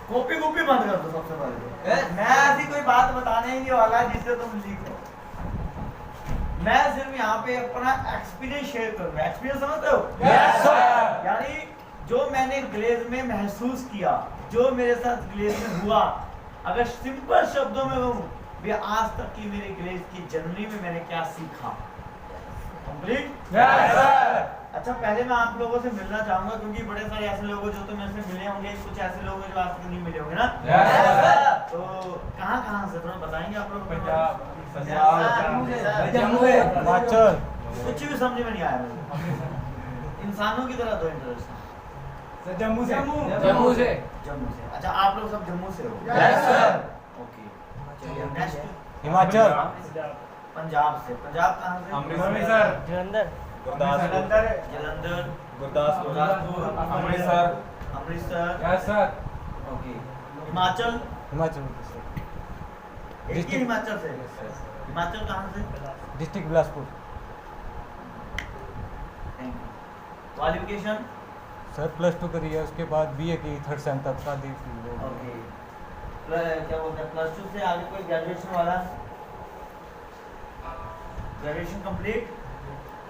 Copy copy बंद कर दो सबसे पहले। मैं ऐसी कोई बात बताने ही नहीं वाला जिससे तुम लीक हो। मैं सिर्फ यहाँ पे अपना एक्सपीरियंस शेयर करूंगा। एक्सपीरियंस समझते हो? Yes sir. यानी जो मैंने ग्लेज में महसूस किया, जो मेरे साथ ग्लेज में हुआ, अगर सिंपल शब्दों में कहूँ, भी आज तक की मेरी ग्लेज की जर्नी में मैंने क्या सीखा। कंप्लीट? Yes sir. अच्छा, पहले मैं आप लोगों से मिलना चाहूंगा क्योंकि बड़े सारे ऐसे लोग जो तो मेरे से मिले होंगे, कुछ ऐसे लोग जो आज तक नहीं मिले होंगे ना। Yes sir. तो कहाँ से थोड़ा बताएंगे आप लोग? पंजाब, जम्मू, हिमाचल। कुछ भी समझ में नहीं आया मुझे। इंसानों की तरह दो इंट्रोडक्शन। जम्मू से। जम्मू से। जम्मू से। अच्छा, आप लोग सब जम्मू से हो? Yes sir. ओके, चलिए नेक्स्ट। हिमाचल। पंजाब से। पंजाब कहाँ से? Amritsar, Jalandhar, Jalandhar, Jalandhar, Gurdaspur, Amritsar, Amritsar. Yes sir. Okay, Himachal. Himachal एक ही हिमाचल से? हिमाचल कहाँ से? District Bilaspur. Thank you. Qualification? Sir +2 करी है, उसके बाद BA की 3rd सेम तक का दी। ओके, क्या बोलते हैं, +2 से आगे कोई ग्रेजुएशन वाला? Graduation complete?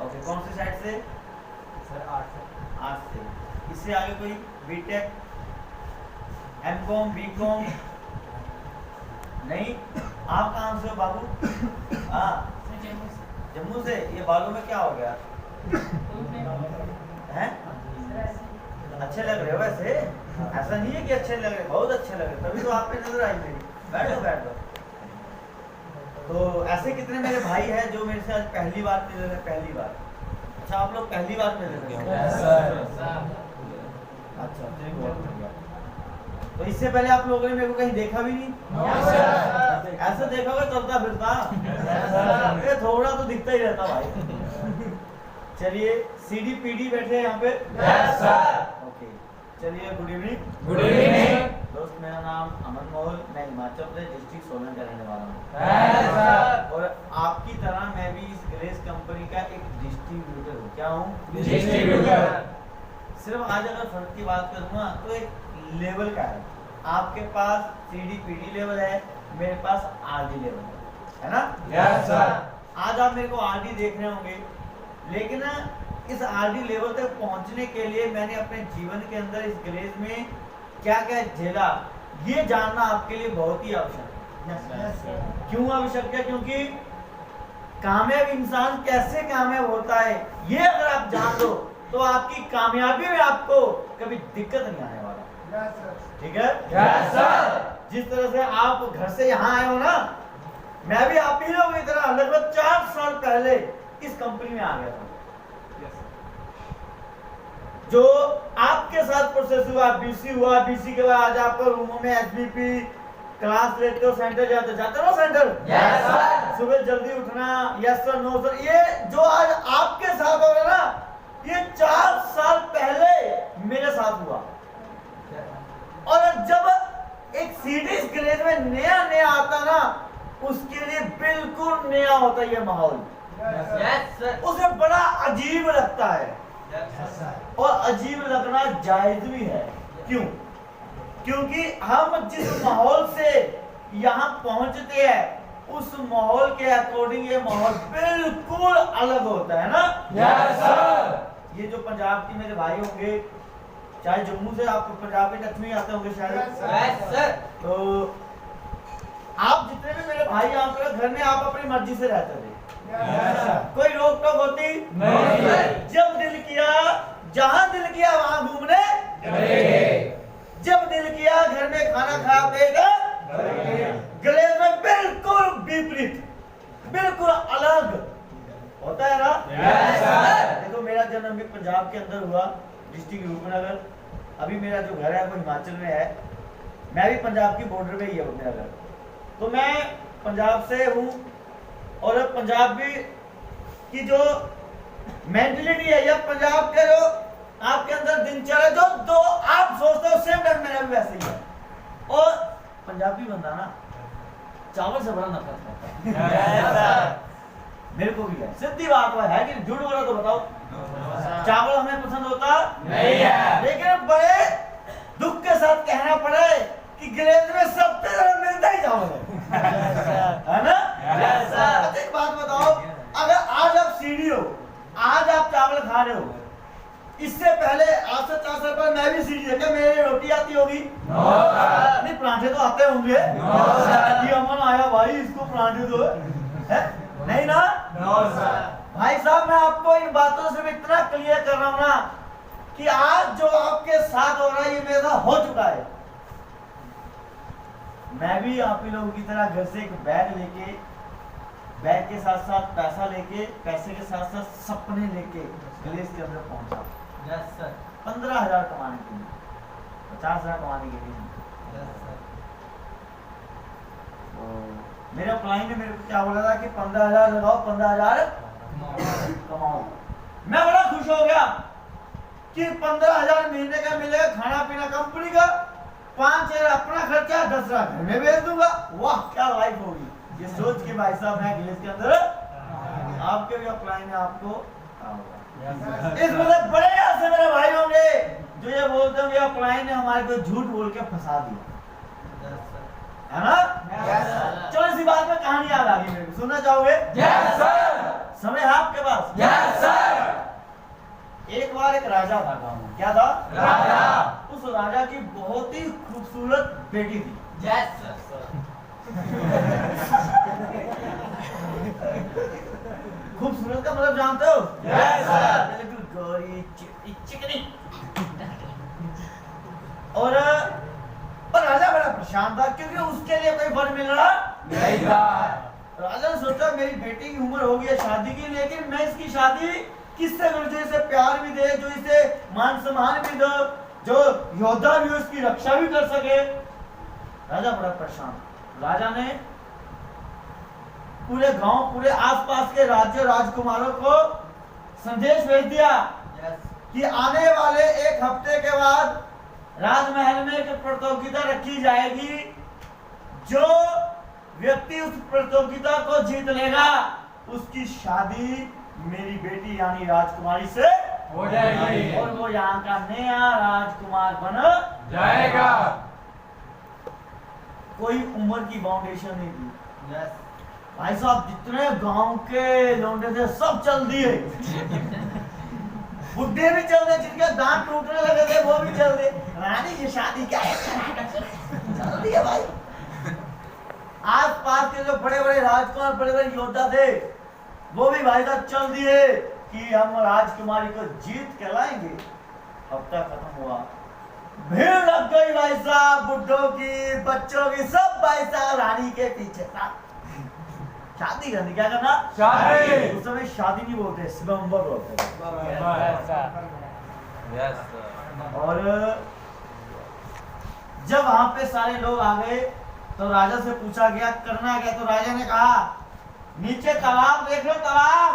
ओके, कौन सी साइड से? सर आर्ट्स से। इससे आगे कोई बीटेक, एमकॉम, बीकॉम? नहीं। आप कहाँ से हो बाबू? हाँ, जम्मू से। ये बालों में क्या हो गया हैं? अच्छे लग रहे हो वैसे। ऐसा नहीं है कि अच्छे लग रहे, बहुत अच्छे लग रहे, तभी तो आप पे नजर आई मेरी। बैठो बैठो। तो ऐसे कितने मेरे भाई हैं जो मेरे से आज पहली बार मिले हैं? पहली बार। अच्छा, आप लोग पहली बार मिले थे? Yes sir. अच्छा, तो बहुत बढ़िया। तो इससे पहले आप लोगों ने मेरे को कहीं देखा भी नहीं? Yes sir. ऐसा देखा होगा चलता फिरता? ये थोड़ा तो दिखता ही रहता भाई। चलिए, CD PD बैठे हैं यहाँ पे? Yes sir. ओके, चलिए, गुड इवनिंग। Good evening. दोस्त, मेरा नाम अमन मोहल, मैं हिमाचल प्रदेश डिस्ट्रिक्ट सोलन का रहने वाला हूँ। Yes sir. और आपकी तरह मैं भी इस ग्लेज कंपनी का एक डिस्ट्रीब्यूटर हूँ। क्या हूँ? डिस्ट्रीब्यूटर। सिर्फ आज अगर फर्क की बात करूँगा तो एक लेवल का है। आपके पास CD PD लेवल है, मेरे पास RD लेवल है ना? Yes sir. आज आप मेरे को RD देख रहे होंगे, लेकिन इस RD लेवल तक पहुंचने के लिए मैंने अपने जीवन के अंदर इस ग्लेज में क्या क्या झेला, ये जानना आपके लिए बहुत ही आवश्यक है। क्यों आवश्यक है? क्योंकि कामयाब इंसान कैसे कामयाब होता है, ये अगर आप जान लो तो आपकी कामयाबी में आपको कभी दिक्कत नहीं आने वाला। ठीक है? Yes sir. जिस तरह से आप घर से यहाँ आए हो ना, मैं भी आप ही लोगों की तरह लगभग 4 साल पहले इस कंपनी में आ गया था। जो आपके साथ प्रोसेस हुआ, BC हुआ, BC के बाद आज आपको रूमों में SBP क्लास लेते हो, सेंटर जाते हो सेंटर? Yes sir. सुबह जल्दी उठना, यस सर, नो सर, ये जो आज आपके साथ हो रहा है ना, ये 4 साल पहले मेरे साथ हुआ। और जब एक CD ग्लेज में नया नया आता ना, उसके लिए बिल्कुल नया होता है ये माहौल। Yes sir. उसे बड़ा अजीब लगता है, और अजीब लगना जायज भी है। क्यों? क्योंकि हम जिस माहौल से यहाँ पहुंचते हैं, उस माहौल के अकॉर्डिंग ये माहौल बिल्कुल अलग होता है ना? Yes sir. ये जो पंजाब के मेरे भाई होंगे, चाहे जम्मू से, आप पंजाब के टच में ही आते होंगे शायद। Yes sir. तो आप जितने भी मेरे भाई यहाँ पे घर में आप अपनी मर्जी से रहते थे, कोई रोक टोक होती नहीं। जब दिल किया, जहां दिल किया वहां घूमने, जब दिल किया घर में खाना खा पेगा। ग्लेज में बिल्कुल विपरीत, बिल्कुल अलग होता है ना? Yes sir. देखो, मेरा जन्म भी पंजाब के अंदर हुआ, डिस्ट्रिक्ट रूपनगर। अभी मेरा जो घर है वो हिमाचल में है। मैं भी पंजाब की बॉर्डर पे ही है मेरा घर। तो मैं पंजाब से हूँ, और पंजाबी की जो मेंटलिटी है, या पंजाब के जो आपके अंदर दिनचर्या जो आप सोचते हो, सेम टाइम मेरा भी वैसे ही है। और पंजाबी बंदा ना चावल से बड़ा नफरत करता है। मेरे को भी है, सीधी बात है कि झूठ बोला तो बताओ। चावल हमें पसंद होता नहीं है, लेकिन बड़े दुख के साथ कहना पड़े कि ग्लेज में सबसे ज्यादा मिलता ही चावल है ना? Yes, sir. अच्छा एक बात बताओ, अगर आज आप सीढ़ी हो, आज आप चावल खा रहे हो, इससे पहले आज से 4 साल पहले मैं भी सीढ़ी है, क्या मेरी रोटी आती होगी? नहीं, पराठे तो आते होंगे। ये अमन आया भाई, इसको पराठे दो है? नहीं ना? भाई साहब, मैं आपको इन बातों से भी इतना क्लियर कर रहा हूं ना कि आज जो आपके साथ हो रहा है, ये मेरे साथ हो चुका है। मैं भी आप ही लोगों की तरह घर से एक बैग लेके, बैग के साथ साथ पैसा लेके, पैसे के साथ साथ सपने लेके ग्लेज के अंदर पहुंचा। Yes, sir. 15,000 कमाने के लिए, 50,000 कमाने के लिए नहीं। Yes, sir. तो मेरा क्लाइंट ने मेरे को क्या बोला था कि 15,000 लगाओ, 15,000 कमाओ। मैं बड़ा खुश हो गया कि 15,000 महीने का मिलेगा, खाना पीना कंपनी का, 5,000 अपना खर्चा, 10,000 घर में भेज दूंगा। वाह क्या लाइफ होगी। ये सोच के भाई साहब मैं ग्लेज के अंदर, आपके भी अपलाइन है, आपको इस मतलब बड़े ऐसे मेरे भाई होंगे जो ये बोलते होंगे अपलाइन ने हमारे को झूठ बोल के फंसा दिया, Yes, sir. है ना? Yes, sir. चलो इसी बात में कहानी याद आ गई मेरे को, सुनना चाहोगे? Yes, sir. समय है आपके पास? Yes, sir. एक बार एक राजा था गाँव में। क्या था? राजा. उस राजा की बहुत ही खूबसूरत बेटी थी। Yes, sir. खूबसूरत का मतलब जानते हो? Yes, sir. बिल्कुल गोरी चिकनी। और राजा बड़ा परेशान था क्योंकि उसके लिए कोई वर मिल रहा नहीं था. राजा ने सोचा मेरी बेटी की उम्र हो गई है शादी की, लेकिन मैं इसकी शादी किससे करूं जो इसे प्यार भी दे, जो इसे मान सम्मान भी दो, जो योद्धा भी हो, इसकी रक्षा भी कर सके। राजा बड़ा परेशान। राजा ने पूरे गांव, पूरे आसपास के राज्य राजकुमारों को संदेश भेज दिया Yes. कि आने वाले 1 हफ्ते के बाद राजमहल में एक प्रतियोगिता रखी जाएगी। जो व्यक्ति उस प्रतियोगिता को जीत लेगा उसकी शादी मेरी बेटी यानी राजकुमारी से हो जाएगी. और वो यहाँ का नया राजकुमार बन जाएगा. कोई उम्र की बाउंडेशन नहीं थी। Yes. भाई साहब जितने गांव के लौंडे थे सब चल दिए, बुढ़े भी चल दिए, जिनके दांत टूटने लगे थे वो भी चल दिए। रानी की शादी क्या है, चल दिए भाई। आस पास के जो बड़े बड़े राजकुमार, बड़े बड़े योद्धा थे वो भी भाई साहब चल दिए कि हम राजकुमारी को जीत के लाएंगे। हफ्ता खत्म हुआ, भीड़ लग गई भाई साहब, बुड्ढों की, बच्चों की, सब भाई साहब रानी के पीछे था। शादी करनी, क्या करना? शादी. उस समय शादी नहीं बोलते, स्वयंवर बोलते थे। Yes, sir. और जब वहां पे सारे लोग आ गए तो राजा से पूछा गया करना क्या, तो राजा ने कहा नीचे तालाब देख लो, तालाब,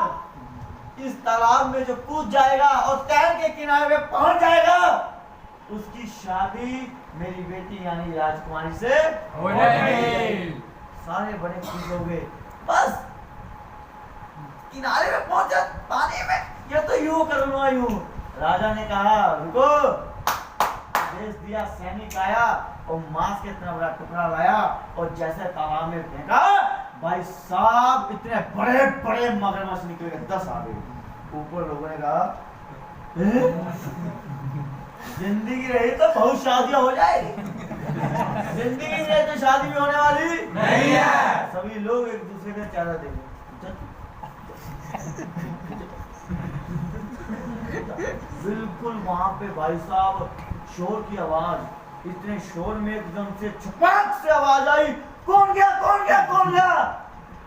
इस तालाब में जो कूद जाएगा और तैर के किनारे पे पहुंच जाएगा उसकी शादी मेरी बेटी यानी राजकुमारी से हो जाएगी. सारे बड़े खुश हो गए। बस किनारे में पहुंचा पानी में, ये तो यूं करूंगा यूं। राजा ने कहा रुको, आदेश दिया, सैनिक आया और मांस के इतना बड़ा टुकड़ा लाया और जैसे तालाब में फेंका भाई साहब इतने बड़े बड़े मगरमच्छ निकल गए, 10 आ गए। ऊपर लोगों ने कहा जिंदगी रही तो बहुत शादियां हो जाएगी, जिंदगी में तो शादी भी होने वाली नहीं है. सभी लोग एक दूसरे का चेहरा देंगे। बिल्कुल वहां पे भाई साहब शोर की आवाज, इतने शोर में एकदम से छपाक से आवाज आई, कौन गया कौन गया कौन गया?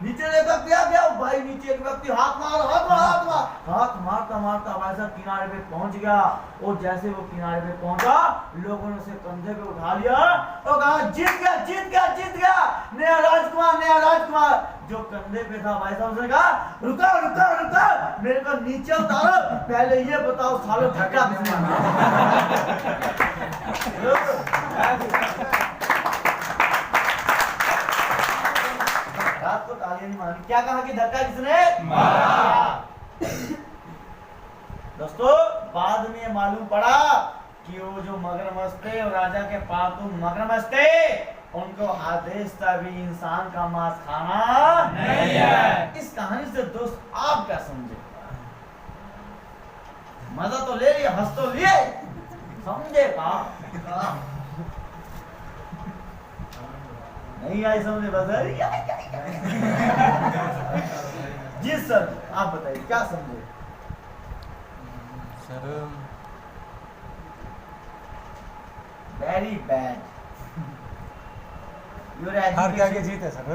नीचे देखा क्या गया भाई, नीचे एक व्यक्ति हाथ मारता मारता भाई साहब किनारे पे पहुंच गया। और जैसे वो किनारे पे पहुंचा लोगों ने उसे कंधे पे उठा लिया और कहा जीत गया जीत गया जीत गया, नया राजकुमार नया राजकुमार। जो कंधे पे था भाई साहब उसने कहा रुका रुका रुका, मेरे को नीचे उतारो, पहले ये बताओ सालों धक्का किसने रात को तालियां नहीं मारी। क्या कहा कि धक्का किसने मारा? दोस्तों बाद में मालूम पड़ा कि वो जो मगरमच्छ थे और राजा के पास तुम मगरमस्ते उनको आदेश था भी इंसान का मांस खाना नहीं है। इस कहानी से दोस्त आप क्या समझे? मजा तो ले लिया, हंस तो लिए, समझे का नहीं आई समझे? बस जी सर आप बताइए क्या समझे? सर वेरी बैड योर हार के आगे एजुकेशन जीत है sir.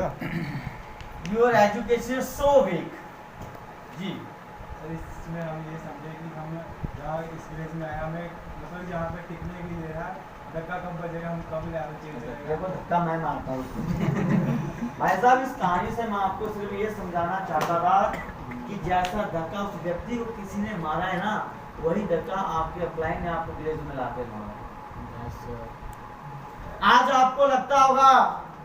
Your education so weak जी। सर इसमें हम ये समझे कि हम जहाँ इस विलेज में आए हमें मतलब यहाँ पे टिकने के लिए दे रहा धक्का कब बजेगा हम कब लेवल चेंज देखो करेगा। धक्का मैं मारता हूँ भाई साहब। इस कहानी से मैं आपको सिर्फ ये समझाना चाहता था कि जैसा धक्का उस व्यक्ति को किसी ने मारा है ना, वही धक्का आपके अपलाइन ने आपको विलेज में लाके मारा। आज आपको लगता होगा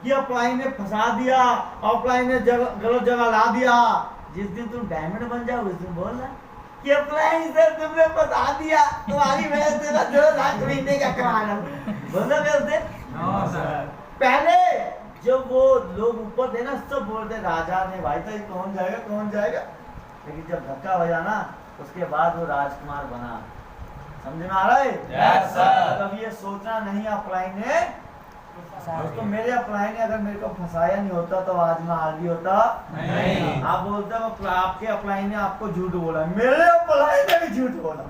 कि अपलाइन ने फंसा दिया, अपलाइन ने गलत जगह ला दिया। जिस दिन तुम डायमंड बन जाओ उस दिन बोलना कि अपलाइन से तुमने फंसा दिया, तुम्हारी वजह से ना 2 लाख महीने का कमा रहा हूं। बोलना वैसे पहले जब वो लोग ऊपर थे ना, सब बोलते राजा ने भाई था कौन जाएगा कौन जाएगा, लेकिन जब धक्का बजा ना उसके बाद वो राजकुमार बना। समझ में आ रहा है? Yes, sir. कभी ये सोचना नहीं अपलाइन ने दोस्तों, मेरे अपलाइन ने अगर मेरे को फंसाया नहीं होता तो आज मैं हावी होता नहीं। आप बोलते हो आपके अपलाइन ने आपको झूठ बोला, मेरे अपलाइन ने भी झूठ बोला।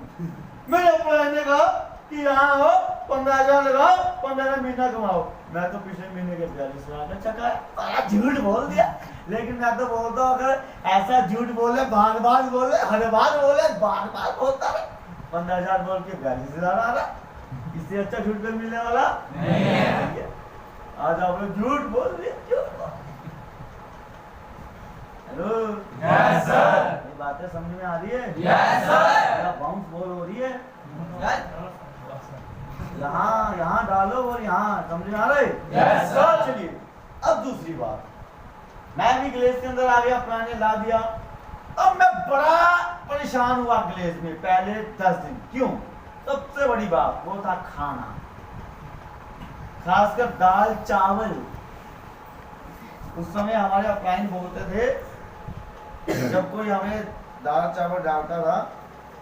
मेरे अपलाइन ने कहा कि यहाँ हो 15,000 लगाओ 15 महीना कमाओ। मैं तो पिछले महीने के 42,000 चका झूठ बोल दिया। लेकिन मैं तो बोलता हूँ अगर ऐसा झूठ बोले बार बार बोले हर बार बोले बार बार बोलता रहे 15,000 बोल के 42,000 आ रहा, इससे अच्छा झूठ पे मिलने वाला नहीं है। आज आप लोग झूठ बोल रहे हैं, झूठ बोल। Hello Yes, sir. ये बातें समझ में आ रही है? Yes, sir. क्या बाउंस बॉल हो रही है? यहाँ डालो और यहाँ, समझ में आ रहा है? Yes, sir. चलिए अब दूसरी बात, मैं भी ग्लेस के अंदर आ गया, पुराने ला दिया। अब मैं बड़ा परेशान हुआ ग्लेस में पहले 10 दिन। क्यों? सबसे बड़ी बात वो था खाना, खासकर दाल चावल। उस समय हमारे अपलाइन बोलते थे जब कोई हमें दाल चावल डालता था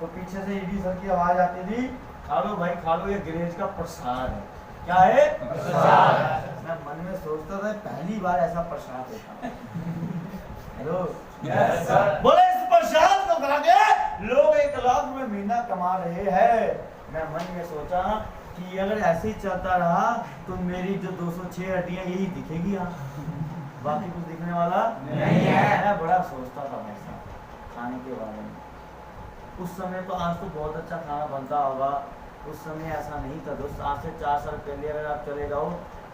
तो पीछे से ईडी सर की आवाज आती थी, खा लो भाई खा लो, ये ग्रेज का प्रसाद है। क्या है? प्रसाद। मैं मन में सोचता था पहली बार ऐसा प्रसाद देखा। Hello Yes, sir. बोले इस प्रसाद को खा के लोग 1 लाख में महीना कमा रहे हैं। मैं मन में सोचा कि अगर ऐसे ही चलता रहा तो मेरी जो 206 हड्डियां यही दिखेगी यहाँ, बाकी कुछ दिखने वाला नहीं है। मैं बड़ा सोचता था ऐसा खाने के बारे में। उस समय तो आज तो बहुत अच्छा खाना बनता होगा, उस समय ऐसा नहीं था दोस्त। आज से 4 साल पहले अगर आप चले जाओ,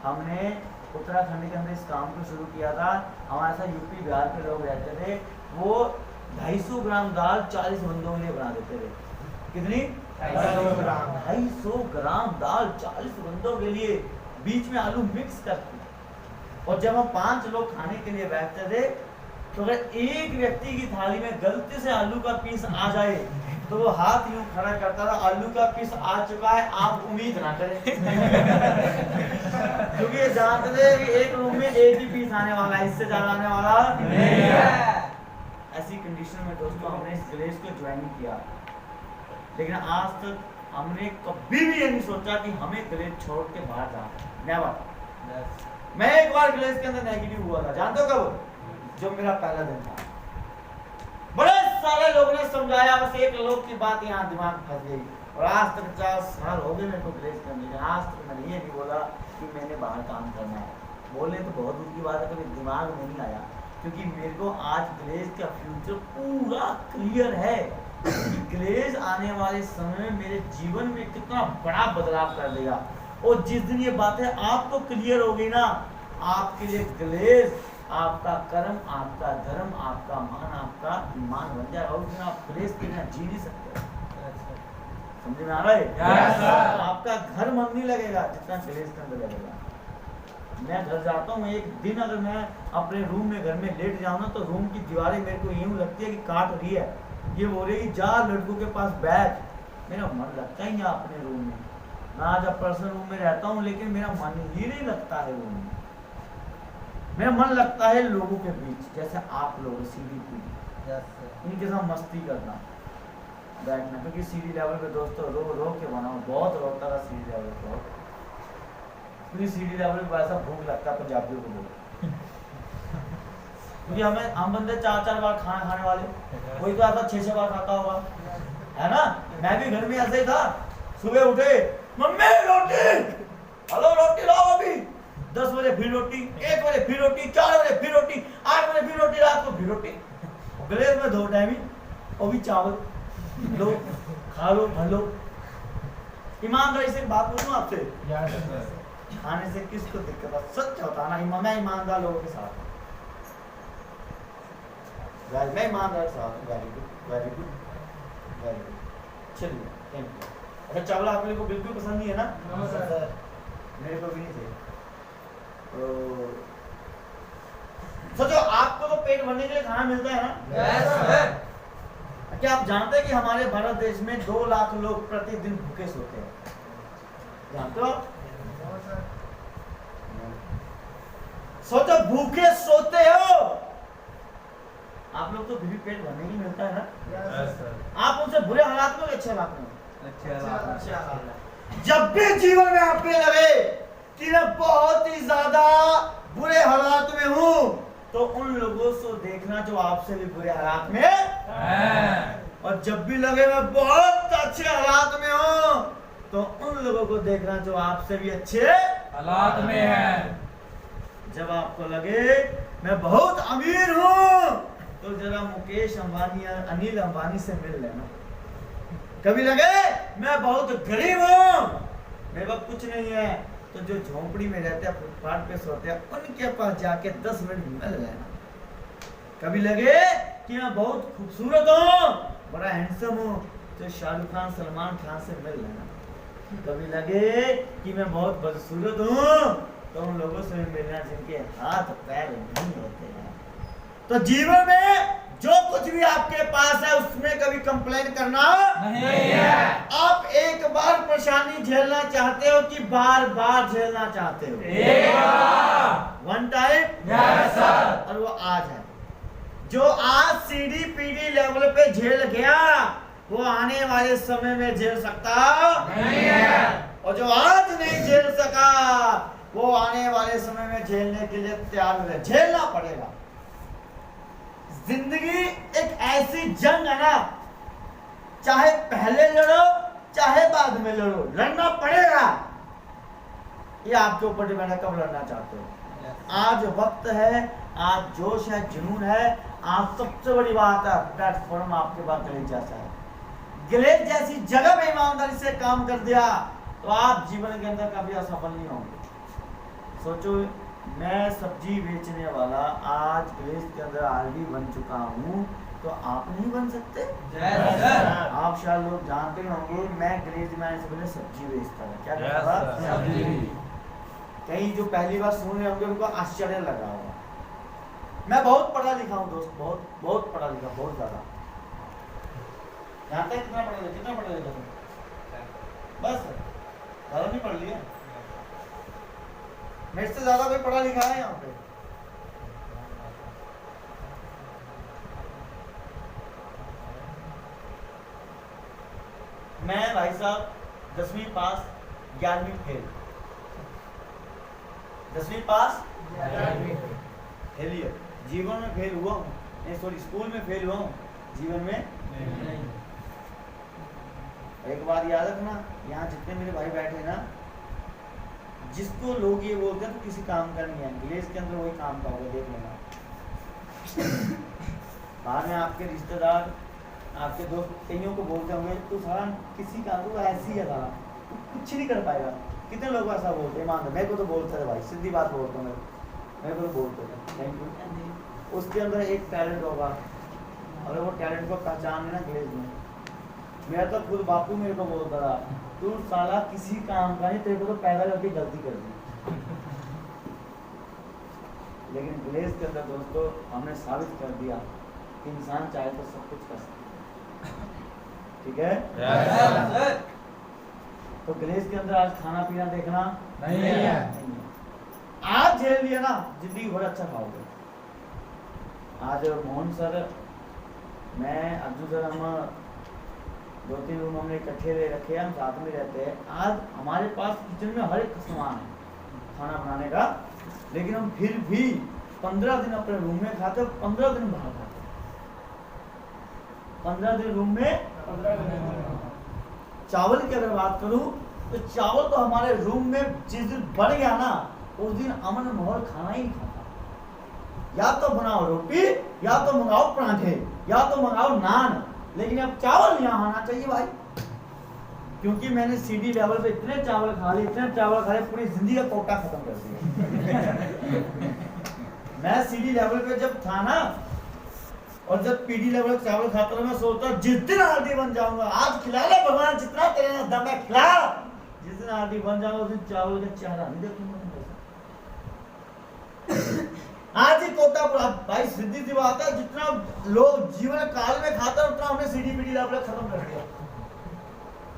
हमने उत्तराखंड के अंदर इस काम को शुरू किया था। हमारे साथ यूपी बिहार के लोग रहते थे, वो 250 ग्राम दाल 40 बंदों के लिए बना देते थे। कितनी? 250 ग्राम। 250 ग्राम दाल 40 बंदों के लिए, बीच में आलू मिक्स करके। और जब हम 5 लोग खाने के लिए बैठते थे तो अगर एक व्यक्ति की थाली में गलती से आलू का पीस आ जाए तो वो हाथ यूं खड़ा करता था, आलू का पीस आ चुका है, आप उम्मीद ना करें। क्योंकि ये जानते थे कि एक रूम में एक ही पीस आने वाला है, इससे ज्यादा आने वाला नहीं है। ऐसी कंडीशन में दोस्तों हमने इस ग्लेस को ज्वाइन किया, लेकिन आज तक हमने कभी भी ये नहीं सोचा कि हमें ग्लेस छोड़ के बाहर जाना। नेवर। मैं एक बार ग्लेस के अंदर नेगेटिव हुआ था, जानते हो कब? जो मेरा पहला दिन था। बड़े सारे लोगों ने समझाया, बस एक लोग की बात यहाँ दिमाग फंस गई। और आज तक 4 साल हो गए मेरे को ग्लेस करने के, आज तक मैंने ये नहीं बोला कि मैंने बाहर काम करना है। बोलने तो बहुत दूर की बात है, कभी दिमाग में नहीं आया, क्योंकि मेरे को आज ग्लेस का फ्यूचर पूरा क्लियर है कि ग्लेस आने वाले समय में मेरे जीवन में कितना बड़ा बदलाव कर देगा। और जिस दिन ये बातें आपको क्लियर होगी ना, आपके लिए ग्लेस आपका कर्म, आपका धर्म, आपका मान, आपका ईमान बन जाएगा। उस दिन आप ग्लेस के बिना जी नहीं सकते। समझ में आ रहा है? Yes, sir. आपका घर मन नहीं लगेगा जितना ग्लेस के अंदर लगेगा। मैं घर जाता हूँ, एक दिन अगर मैं अपने रूम में घर में लेट जाऊँ ना तो रूम की दीवारें मेरे को यूं लगती है कि काट रही है। ये बोल रही है कि जा लड़कों के पास बैठ, मेरा मन लगता ही नहीं अपने रूम में। मैं आज पर्सनल रूम में रहता हूँ, लेकिन मेरा मन ही नहीं लगता है रूम में। मेरा मन लगता है लोगों के बीच, जैसे आप लोग सीढ़ी पीढ़ी, इनके साथ मस्ती करना, बैठना। क्योंकि सीढ़ी लेवल पे दोस्तों रो रो के बनाओ, बहुत रोता था सीढ़ी लेवल पे। क्योंकि सीढ़ी लेवल पे वैसा भूख लगता है पंजाबियों को बहुत। क्योंकि हम बंदे 4-4 बार खाना खाने वाले, कोई तो ऐसा 6-6 बार खाता होगा, है ना। मैं भी घर में ऐसे ही था, सुबह उठे, मम्मी रोटी, हेलो रोटी लाओ अभी। 10 बजे फिर रोटी, 1 बजे फिर रोटी, 4 बजे फिर रोटी, 8 बजे फिर रोटी, रात को फिर रोटी। गलेज में 2 टाइम ही, वो भी चावल लो, खा लो, भर लो। ईमानदारी से बात बोलूं आपसे, खाने से किसको दिक्कत है? सच होता ना, मैं ईमानदार लोगों के साथ, मैं ईमानदार के साथ। Very good, very good, very good. चलिए, थैंक यू। अच्छा, चावल आप लोगों को बिल्कुल पसंद नहीं है ना? सर मेरे को भी नहीं थे। तो सोचो, आपको तो पेट भरने के लिए खाना मिलता है ना? Yes sir. क्या आप जानते हैं कि हमारे भारत देश में 2 लाख लोग प्रतिदिन भूखे सोते हैं? जानते हो? सोचो, भूखे सोते हो आप लोग, तो भी पेट भरने के लिए मिलता है ना? आप उनसे बुरे हालात में अच्छे हालात में? जब भी जीवन में आपको लगे कि मैं बहुत ही ज्यादा बुरे हालात में हूं, तो उन लोगों को देखना जो आपसे भी बुरे हालात में है। और जब भी लगे मैं बहुत अच्छे हालात में हूं, तो उन लोगों को देखना जो आपसे भी अच्छे हालात में है। जब आपको लगे मैं बहुत अमीर हूं, तो जरा मुकेश अंबानी या अनिल अंबानी से मिल लेना। कभी लगे मैं बहुत गरीब हूं, मेरे पास कुछ नहीं है, तो जो झोंपड़ी में रहते हैं, फुटपाथ पे सोते हैं, उनके पास जाके 10 मिनट मिल लेना। कभी लगे कि मैं बहुत खूबसूरत हूं, बड़ा हैंडसम हूं, तो शाहरुख खान, सलमान खान से मिल लेना। कभी लगे कि मैं बहुत बदसूरत हूं, तो उन लोगों से मिलना जिनके हाथ पैर नहीं होते हैं। तो जीवन में जो कुछ भी आपके पास है, उसमें कभी कंप्लेन करना नहीं है। आप एक बार परेशानी झेलना चाहते हो कि बार बार झेलना चाहते हो? एक बार। One time. Yes sir. और वो आज है। जो आज सीढ़ी पीढ़ी लेवल पे झेल गया, वो आने वाले समय में झेल सकता नहीं है। और जो आज नहीं झेल सका, वो आने वाले समय में झेलने के लिए तैयार है। झेलना पड़ेगा। जिंदगी एक ऐसी जंग है ना, चाहे पहले लड़ो चाहे बाद में लड़ो, लड़ना पड़ेगा। ये आपके ऊपर डिपेंड है कब लड़ना चाहते हो। आज वक्त है, आज जोश है, जुनून है। आज सबसे बड़ी बात है, प्लेटफॉर्म आपके पास गलेज जैसा है। गलेज जैसी जगह में ईमानदारी से काम कर दिया, तो आप जीवन के अंदर कभी असफल नहीं होंगे। सोचो, मैं सब्जी बेचने वाला आज गलेज के अंदर ऑलरेडी बन चुका हूँ, तो आप नहीं बन सकते? आप शायद लोग जानते होंगे, मैं गलेज में आने से पहले सब्जी बेचता था। क्या करता था? कहीं जो पहली बार सुन रहे होंगे उनको आश्चर्य लगा होगा। मैं बहुत पढ़ा लिखा हूँ दोस्त, बहुत बहुत पढ़ा लिखा, बहुत ज्यादा। जानते हैं कितना पढ़ा लिखा? कितना पढ़ा लिखा तुम? बस ज्यादा नहीं पढ़ लिया। मेरे से ज्यादा कोई पढ़ा लिखा है यहाँ पे? मैं भाई साहब 10वीं पास, 11वीं फेल। 10वीं पास, फेलियर। जीवन में फेल हुआ हूँ, नहीं सॉरी, स्कूल में फेल हुआ हूँ, जीवन में नहीं। एक बात याद रखना, यहाँ जितने मेरे भाई बैठे ना, जिसको लोग ये बोलते हैं तो किसी काम का नहीं है, गलेज के अंदर वही काम का होगा, देख लेना। बाद में आपके रिश्तेदार, आपके दोस्त कईयों को बोलते होंगे तू सारा किसी काम को ऐसी है, सारा तू कुछ नहीं कर पाएगा। कितने लोग ऐसा बोलते हैं? मान मेरे को तो बोलते थे भाई, सीधी बात बोलता हूँ, मेरे को तो बोलते थे। Thank you. उसके अंदर एक टैलेंट होगा, अगर वो टैलेंट को पहचान लेना गलेज में। मेरा तो खुद बापू मेरे को बोलता था, तू साला किसी काम का नहीं, तेरे को तो पैदा करके गलती कर दी। लेकिन गलेज के अंदर दोस्तों हमने साबित कर दिया कि इंसान चाहे तो सब कुछ कर सकता है। ठीक है? तो ग्लेस के अंदर आज खाना पीना देखना नहीं है। आज झेल लिया ना, जिंदगी भर अच्छा खाओगे। आज मोहन सर, मैं, अर्जुन सर, हम 2-3 रूम हमने इकट्ठे ले रखे हैं, हम साथ में रहते हैं। आज हमारे पास किचन में हर एक सामान है खाना बनाने का, लेकिन हम फिर भी 15 दिन अपने रूम में खाते, 15 दिन बाहर खाते, 15 दिन रूम में। चावल की अगर बात करूं तो चावल तो हमारे रूम में जिस दिन बढ़ गया ना, उस दिन अमन माहौल खाना ही नहीं खाता। या तो बनाओ रोटी, या तो मंगाओ पराठे, या तो मंगाओ नान, लेकिन अब चावल यहाँ आना चाहिए भाई। क्योंकि मैंने सीडी लेवल पे इतने चावल खा लिए, इतने चावल खा लिए, पूरी जिंदगी का कोटा खत्म कर दिया। मैं सीडी लेवल पे जब था ना, और जब पीडी लेवल पे चावल खाता था, मैं सोचता जिस दिन आरडी बन जाऊंगा, आज खिला ले भगवान, जितना तेरे में दम है खिला। जिस दिन आरडी बन जाऊंगा उस दिन चावल का चेहरा नहीं देखूंगा। आज ही कोटा पूरा भाई, सीधी सी बात है, जितना लोग जीवन काल में खाता है उतना हमने सीडी पीडी लेवल खत्म कर दिया।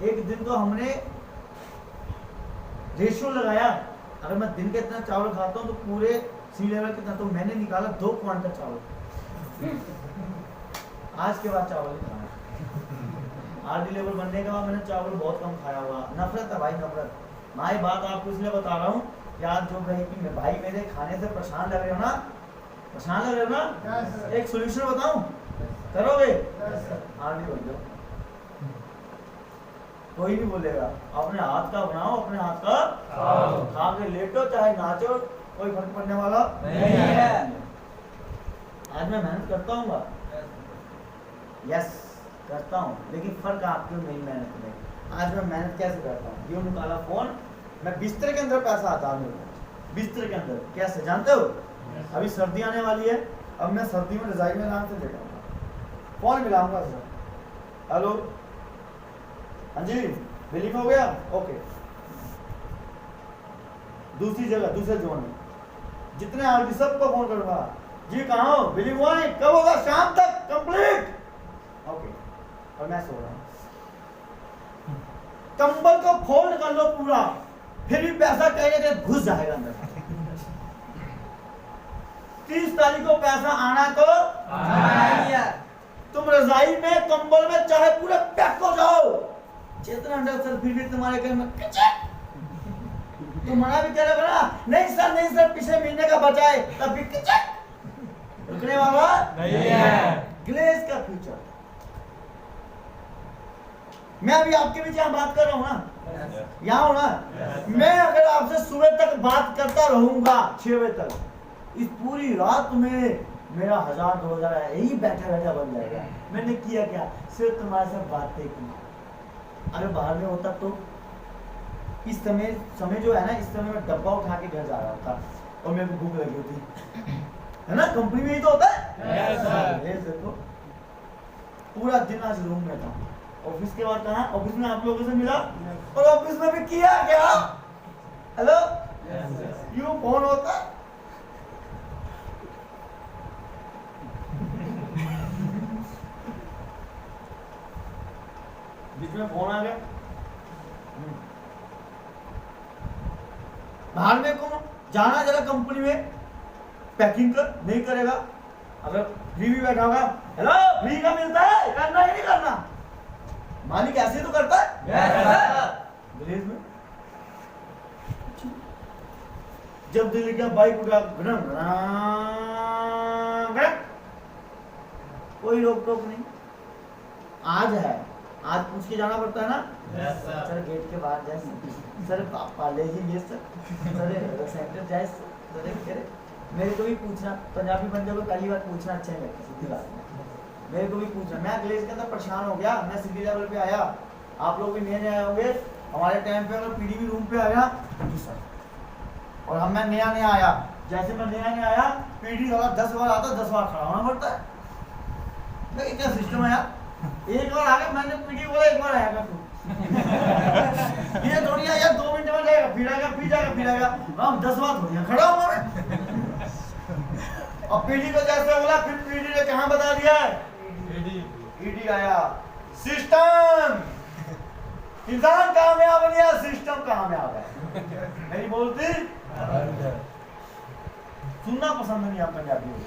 एक दिन तो हमने रेशियो लगाया, अगर मैं दिन के इतना चावल खाता हूँ तो पूरे सी लेवल कितना, तो मैंने निकाला 2 क्वांटल चावल। आज के बाद चावल नहीं खाना। आरडी लेवल बनने के बाद मैंने चावल बहुत कम खाया हुआ। नफरत है भाई, नफरत। मैं ये बात आपको इसलिए बता रहा हूँ कि आज जो कहे कि भाई मेरे खाने से परेशान लग रहे हो ना, परेशान लग रहे हो ना, एक सोल्यूशन बताऊं, करोगे? आरडी बन जाओ, कोई नहीं बोलेगा। अपने हाथ का बनाओ, अपने हाथ का खा के लेटो, चाहे नाचो, कोई फर्क पड़ने वाला नहीं है। आज मैं मेहनत करता हूँ, यस करता हूँ, लेकिन फर्क आपकी और मेरी मेहनत में। आज मैं मेहनत कैसे करता हूँ, ये निकाला फोन, मैं बिस्तर के अंदर पैसा आता है, बिस्तर के अंदर कैसे जानते हो? अभी सर्दी आने वाली है, अब मैं सर्दी में रजाई में आराम से लेटाऊंगा, फोन मिलाऊंगा सर, हेलो, हाँ जी, बिलिंग हो गया, ओके। दूसरी जगह, दूसरे जोन में जितने आरडी सबको फोन करूंगा, जी कहाँ हो, बिलिंग हुआ नहीं, कब होगा? शाम तक कंप्लीट, ओके। और मैं सो रहा हूँ, कंबल को फोल्ड कर लो पूरा, फिर भी पैसा कहीं ना कहीं घुस जाएगा अंदर। 30 तारीख को पैसा आना तो तुम रजाई में, कंबल में, चाहे पूरे पैक हो जाओ, चेतना अंडर सर, फिर भी तुम्हारे घर में तुम मना भी करेगा ना, नहीं सर, नहीं सर, पिछले महीने का बचा है, तब भी रुकने वाला नहीं है। ग्लेस का फ्यूचर। मैं अभी आपके बीच यहाँ बात कर रहा हूँ ना, यहाँ हूँ ना, मैं अगर आपसे सुबह तक बात करता रहूंगा 6 बजे तक, इस पूरी रात में मेरा 1000-2000 यही बैठा बैठा बन जाएगा। मैंने किया क्या? सिर्फ तुम्हारे साथ बातें की। अगर बाहर में होता तो इस समय जो है ना, इस समय मैं डब्बा उठा के घर जा रहा था और मेरे को भूख लगी होती है ना, कंपनी में ही तो होता है। Yes sir. ये देखो, पूरा दिन आज रूम में था, ऑफिस के बाद कहा, ऑफिस में आप लोगों से मिला, और ऑफिस में भी किया क्या? हेलो, यूं फोन होता, बीच में फोन आ गया, बाहर में कौन जाना, जरा कंपनी में पैकिंग कर, नहीं करेगा। अगर फ्री भी बैठा होगा, हेलो, फ्री का मिलता है, करना ही नहीं करना, मालिक ऐसे तो करता है। विलेज में जब दिल गया, बाइक उठा, कोई रोक टोक नहीं। आज है, आज पूछ के जाना पड़ता है ना, सर गेट के बाहर जाए सर, पाले जी ये सर सेंटर जाए सर, मेरे को भी पूछना, पंजाबी बंदे को पहली बार पूछना अच्छा नहीं लगता, सीधी बात है, मेरे को भी पूछना। मैं ग्लेस के अंदर परेशान हो गया, मैं सीधी लेवल पे आया, आप लोग भी नए आए होंगे, हमारे टाइम पे अगर पीडीवी रूम पे आया जी सर, और हम मैं नया आया, जैसे मैं नया आया, पीडी वाला 10 बार आता, 10 बार खड़ा होना पड़ता है। क्या सिस्टम है यार, एक बार आ गया, मैंने पीडी बोला, एक बार आएगा तू ये थोड़ी यार 2 मिनट में जाएगा, फिर आएगा, फिर जाएगा, फिर आएगा, हम 10 बार थोड़ी खड़ा हुआ मैं। और पीडी को जैसे बोला, फिर पीडी ने कहाँ बता दिया है, ईडी आया, सिस्टम इंसान कामयाब नहीं है, सिस्टम कामयाब है। मेरी बोलती सुनना पसंद नहीं है पंजाबी को।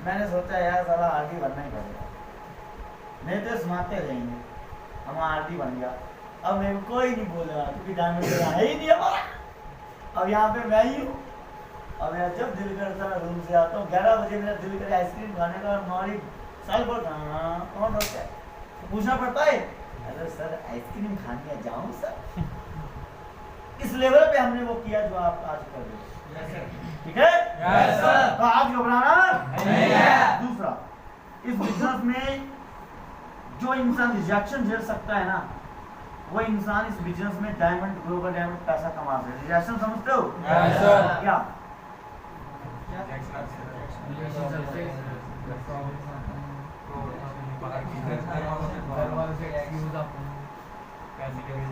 मैंने सोचा यार साला आरडी बनना ही पड़ेगा, नहीं तो सुनाते रहेंगे। हम आरडी बन गया। अब मेरे को कोई नहीं बोलेगा क्योंकि डायमंड है ही नहीं हमारा। अब यहाँ पे मैं ही हूँ। अब मेरा जब दिल करता है रूम से आता हूँ, 11 बजे मेरा दिल करे आइसक्रीम खाने का, और हमारी साल भर कौन होता है पूछना पड़ता है, अरे सर आइसक्रीम खाने जाऊँ सर। इस लेवल पे हमने वो किया जो आप आज कर रहे हैं, ठीक है? Yes, sir. तो आज घबराना नहीं है। दूसरा, इस बिजनेस में जो इंसान रिजेक्शन झेल सकता है ना, वो इंसान इस बिजनेस में डायमंड ग्लोबल डायमंड पैसा कमा सकता है। रिजेक्शन समझते हो? Yes, sir. क्या?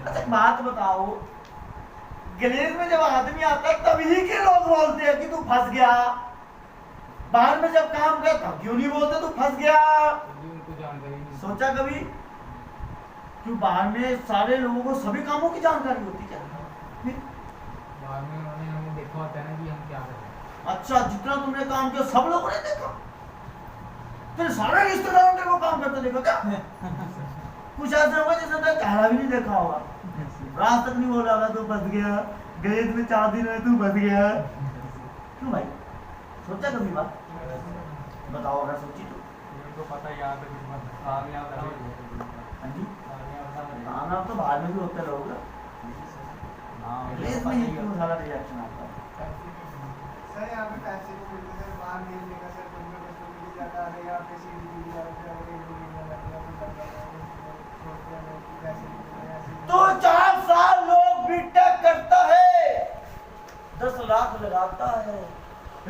अच्छा बात बताओ, गैलेज में जब आदमी आता है तभी के लोग बोलते हैं कि तू फंस गया। बाहर में जब काम कर तब क्यों नहीं बोलते तू फंस गया? सोचा कभी? क्यों बाहर में सारे लोगों को सभी कामों की जानकारी होती क्या? देखा होता है ना कि हम क्या कर रहे हैं। अच्छा, जितना तुमने काम किया सब लोगों ने देखा, फिर सारे रिश्तेदारों ने वो काम करते देखा क्या? कुछ ऐसा होगा जैसे तो चेहरा भी नहीं देखा होगा, रात तक नहीं बोला होगा तू फंस गया, गैरेज में 4 दिन में तू फंस गया। क्यों भाई? सोचा कभी बात? बताओ अगर सोची तो। पता है यहाँ पे कामयाब रहे। हाँ जी, कामयाब तो बाहर में भी होते रहोगे, गैरेज में ही क्यों सारा रिएक्शन आता है? सर यहाँ पे पैसे को मिलते सर बाहर नहीं मिलेगा सर, तुम लोग उसको मिल जाता है यहाँ पे सीधी मिल जाता है और एक मिलने लग गया तो लग जाता है छोड़ते हैं लोग कि पैसे मिल रहे हैं ऐसे। तो 4 साल लोग बीटेक करता है, 10 लाख लगाता है,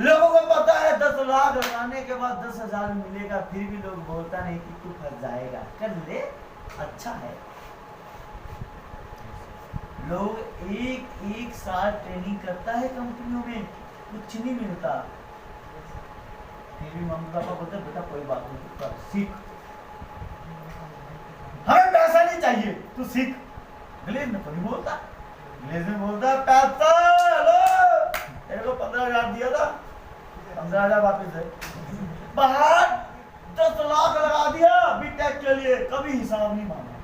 लोगों को पता है 10 लाख लगाने के बाद 10,000 मिलेगा, फिर भी लोग बोलता नहीं कि तू फंस जाएगा, कर ले अच्छा है। लोग एक साल ट्रेनिंग करता है कंपनियों में, कुछ नहीं मिलता, फिर भी मम्मी पापा बोलते बेटा कोई बात नहीं तू कर सीख, हमें पैसा नहीं चाहिए तू सीख। गैलेज में तो नहीं बोलता, गैलेज में बोलता पैसा हेलो तेरे को 15,000 दिया था, 15,000 वापस है। बाहर 10 लाख लगा दिया बीटेक के लिए, कभी हिसाब नहीं मांगा।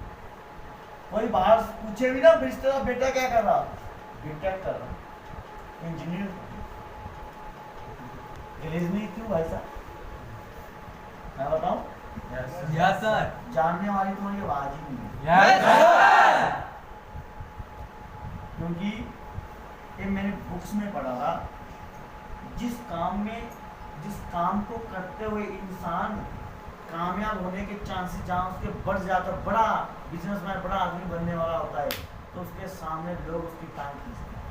कोई बाहर पूछे भी ना रिश्तेदार बेटा क्या कर रहा, बीटेक कर रहा, इंजीनियर। गैलेज में क्यों भाई साहब? मैं बताऊं? Yes, sir. जानने वाली तुम्हारी आवाज ही नहीं है, Yes, sir. क्योंकि ये मैंने बुक्स में पढ़ा था, जिस काम को करते हुए इंसान कामयाब होने के चांसेस जहाँ उसके बढ़ जाता, बड़ा बिजनेसमैन बड़ा आदमी बनने वाला होता है, तो उसके सामने लोग उसकी टांग खींचते हैं।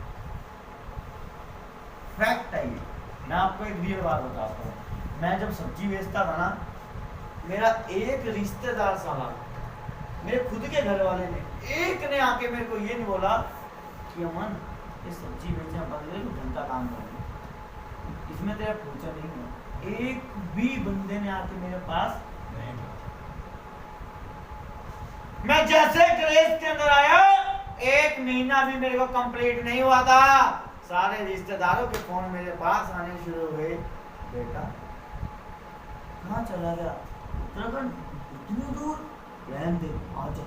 फैक्ट है ये। मैं आपको एक रियल बात बताता हूँ, मैं जब सब्जी बेचता था ना, मेरा एक रिश्तेदार साहब मेरे खुद के घर वाले ने एक ने आके मेरे को ये नहीं बोला कि अमन ये सब्जी बेचना बंद कर, ढंग का काम कर, इसमें तेरा फ्यूचर नहीं है। एक भी बंदे ने आके मेरे पास नहीं बोला। मैं जैसे गैरेज के अंदर आया, 1 महीना भी मेरे को कंप्लीट नहीं हुआ था, सारे रिश्तेदारों के फोन मेरे पास आने शुरू हुए, बेटा कहाँ चला गया, उत्तराखंड इतनी दूर, रहने दे आ जा,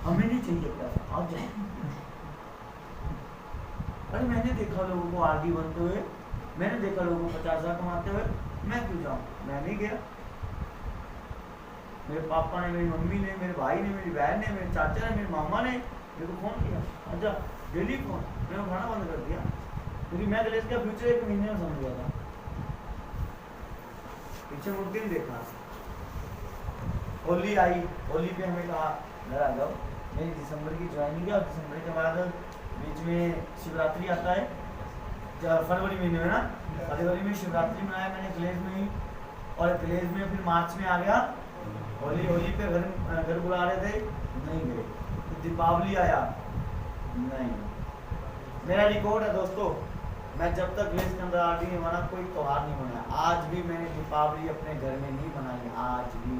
हमें नहीं चाहिए पैसा आ जा। अरे मैंने देखा लोगों को आरडी बनते हुए, मैंने देखा लोगों को 50,000 कमाते हुए, मैं क्यों जाऊँ? मैं नहीं गया। मेरे पापा ने, मेरी मम्मी ने, मेरे भाई ने, मेरी बहन ने, मेरे चाचा ने, मेरे मामा ने मेरे को फोन किया, अच्छा डेली फोन, मैंने उठाना बंद कर दिया क्योंकि मैं गैलेज का फ्यूचर 1 महीने में समझ गया था, पीछे मुड़ के नहीं देखा। होली आई, होली पे हमें कहा घर आ जाओ, मेरी दिसंबर की ज्वाइनिंग है और दिसंबर के बाद बीच में शिवरात्रि आता है, फरवरी महीने में ना, फरवरी में शिवरात्रि मनाया मैंने गैलेज में ही, और गैलेज में फिर मार्च में आ गया होली पे घर बुला रहे थे, नहीं गए। तो दीपावली आया, नहीं। मेरा रिकॉर्ड है दोस्तों, मैं जब तक गैलेज के अंदर आरडी नहीं बना, कोई त्योहार नहीं मनाया। आज भी मैंने दीपावली अपने घर में नहीं मनाई, आज भी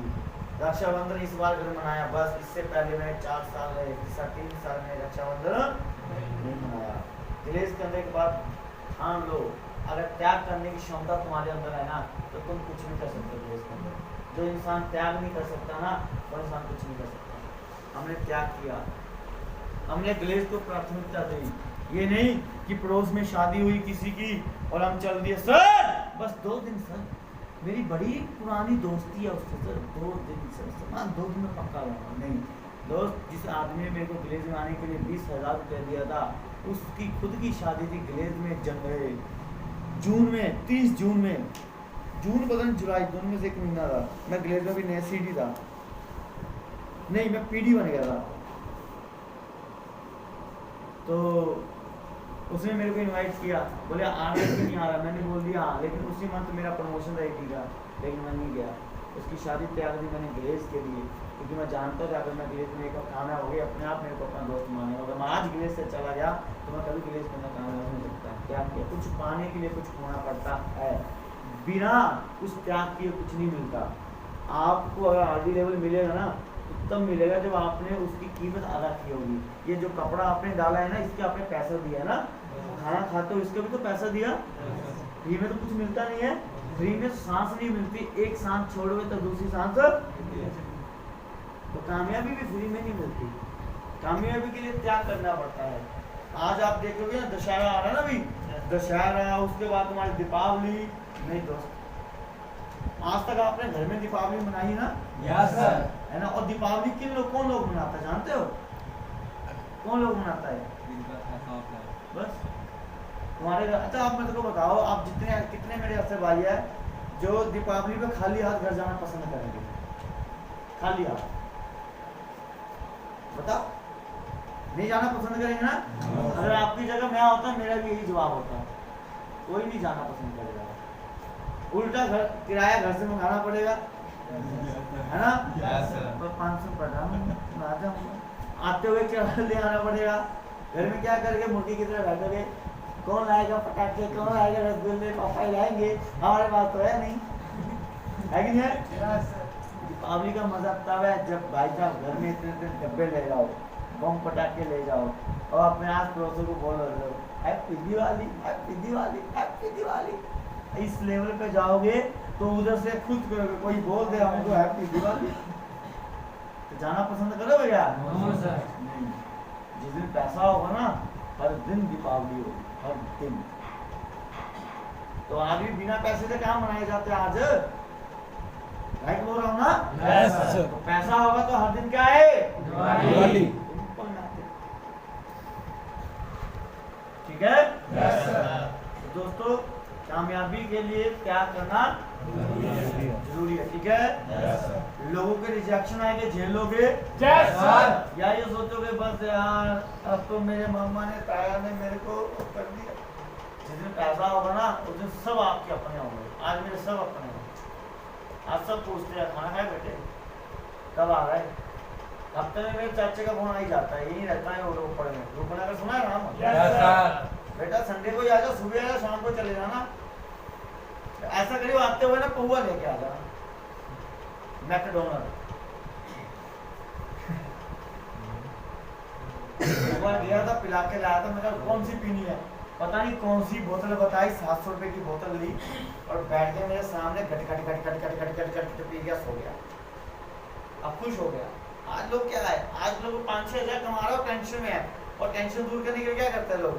रक्षाबंधन इस बार घर मनाया, बस इससे पहले मैंने 4 साल रहे, 3 साल में रक्षाबंधन नहीं मनाया। ग्लेस के अंदर एक बात ठान लो, अगर त्याग करने की क्षमता तुम्हारे अंदर है ना तो तुम कुछ नहीं कर सकते। ग्लेस के अंदर जो इंसान त्याग नहीं कर सकता ना वो इंसान कुछ नहीं कर सकता। हमने त्याग किया, हमने ग्लेस को प्राथमिकता दी। ये नहीं कि पड़ोस में शादी हुई किसी की और हम चल दिए सर बस 2 दिन सर, मेरी बड़ी पुरानी दोस्ती है उससे सर, 2 दिन सर, हाँ 2 दिन में पक्का लूँगा। नहीं, दोस्त जिस आदमी ने मेरे को ग्लेज में आने के लिए 20,000 रुपये दिया था, उसकी खुद की शादी थी ग्लेज में जून में, 30 जून में, जून पता नहीं जुलाई, दोनों में से एक महीना था। मैं ग्लेज में भी नया सीडी था, नहीं मैं पीडी बन गया था। तो उसने मेरे को इनवाइट किया, बोले आने क्यों नहीं आ रहा, मैंने बोल दिया हाँ, लेकिन उसी मंथ मेरा प्रमोशन था IT का, लेकिन मैं नहीं गया। उसकी शादी त्याग दी मैंने ग्लेज के लिए, क्योंकि मैं जानता था अगर मैं ग्लेज में एक कामयाब हो गया अपने आप मेरे को अपना दोस्त मानेगा। अगर मैं आज ग्लेज से चला गया तो मैं कभी ग्लेज करना कामयाब नहीं सकता। क्या किया, कुछ पाने के लिए कुछ खोना पड़ता है, बिना उस त्याग किए कुछ नहीं मिलता। आपको अगर RD लेवल मिलेगा ना तब मिलेगा जब आपने उसकी कीमत अदा की होगी। ये जो कपड़ा आपने डाला है ना, इसके आपने पैसा दिया है ना, खाना खाते हो इसका भी तो पैसा दिया। फ्री में तो कुछ मिलता नहीं है, फ्री में सांस नहीं मिलती, एक सांस छोड़ोगे तो दूसरी सांस, तो कामयाबी भी फ्री में नहीं मिलती, कामयाबी के लिए त्याग करना पड़ता है। आज आप देखोगे ना दशहरा आ रहा है ना, अभी दशहरा, उसके बाद तुम्हारी दीपावली। नहीं दोस्त, आज तक आपने घर में दीपावली मनाई ना? Yes sir. है ना? और दीपावली कौन लोग मनाता है जानते हो? कौन लोग मनाता है? बस तुम्हारे घर। अच्छा आप मेरे को बताओ, आप कितने मेरे ऐसे भाई है जो दीपावली पे खाली हाथ घर जाना पसंद करेंगे? खाली हाथ बताओ, नहीं जाना पसंद करेंगे ना? अगर आपकी जगह मैं होता मेरा भी यही जवाब होता, कोई नहीं जाना पसंद करेगा। उल्टा घर किराया घर से मंगाना पड़ेगा, है ना? Yes sir. 500 पड़ा आते हुए किराया ले आना पड़ेगा। घर में क्या करके मुर्गी की तरह बैठोगे, कौन लाएगा पटाखे, कौन लाएगा रसगुल्ले, पापा लाएंगे, हमारे पास तो है नहीं, है कि नहीं है? दीपावली का मजा तब है जब भाई साहब घर में इतने डब्बे ले जाओ, बम पटाखे ले जाओ और अपने आस पड़ोसों को बोल रहे हो happy Diwali, happy Diwali, happy Diwali. इस लेवल पे जाओगे तो उधर से खुद कोई बोल दे हमको हैप्पी दिवाली, तो जाना पसंद करोगे क्या? No sir. नहीं, जिस दिन पैसा होगा ना हर दिन दीपावली होगी, हर दिन। तो आज भी बिना पैसे से कहाँ मनाए जाते हैं आज? राइट बोल रहा हूँ ना? Yes sir. तो पैसा होगा तो हर दिन क्या है? दिवाली। ठीक है? Yes sir. तो दोस्तों कामयाबी के लिए क्या करना जरूरी है, ठीक है? लोगों के रिजेक्शन आएंगे, झेलोगे सर। या ये सोचोगे बस यार अब तो मेरे मामा ने ताया ने मेरे को कर दिया। जिस दिन पैसा होगा ना उस दिन सब आपके अपने होंगे। आज मेरे सब अपने हैं, आज सब पूछते हैं खाना खाए बेटे, कब आ रहा है? हफ्ते में मेरे चाचे का फोन आ ही जाता है, यही रहता है वो रोपड़ में। रोपड़ का सुना है नाम? Yes sir. बेटा संडे को ही आ जाओ, सुबह आ जाओ, शाम को चले जाना। ऐसा करियो आते हुए ना पौवा लेके आ जाना, मैकडोनल्ड गया था, पिला के लाया था। मैंने कौन सी पीनी है, पता नहीं कौन सी बोतल बताई, 700 रुपए की बोतल ली और बैठ के मेरे सामने गट गट गट गट गट गट गट गट पी गया, सो गया। अब खुश हो गया। आज लोग क्या है, आज लोग 5-6 हज़ार कमा रहे हो, टेंशन में है, और टेंशन दूर करने के लिए क्या करते हैं लोग?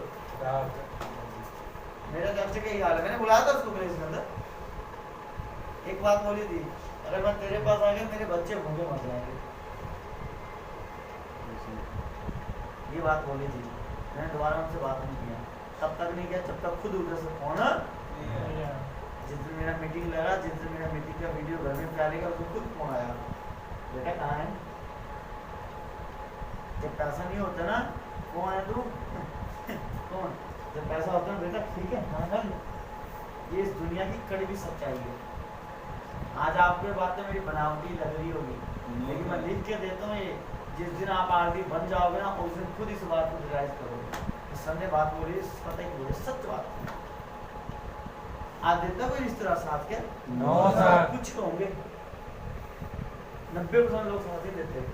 मेरा चाचा का ही हाल है। मैंने बुलाया था उसको मेरे इसके अंदर, एक बात बोली थी, अगर मैं तेरे पास आ गया मेरे बच्चे भूखे मर जाएंगे, ये बात बोली थी। मैंने दोबारा उनसे बात नहीं किया, तब तक नहीं किया जब तक खुद उधर से फोन, जिस दिन मेरा मीटिंग लगा, जिस दिन मेरा मीटिंग का वीडियो घर में फैलेगा उसको खुद फोन आया, बेटा कहाँ है? जब पैसा नहीं होता ना, कौन है तू? कौन? जब पैसा होता है बेटा ठीक है हाँ कर लो। ये इस दुनिया की कड़वी सच्चाई है। आज आपके बातें मेरी बनावटी लग रही होगी, लेकिन मैं लिख के देता हूँ, ये जिस दिन आप आरडी बन जाओगे ना उस दिन खुद इस बात को रियलाइज करोगे। इस सर ने बात बोली, पता ही बोले सच बात। आज देता कोई रिश्तेदार साथ के? No sir. कुछ होंगे, 90% लोग समझ ही लेते हैं।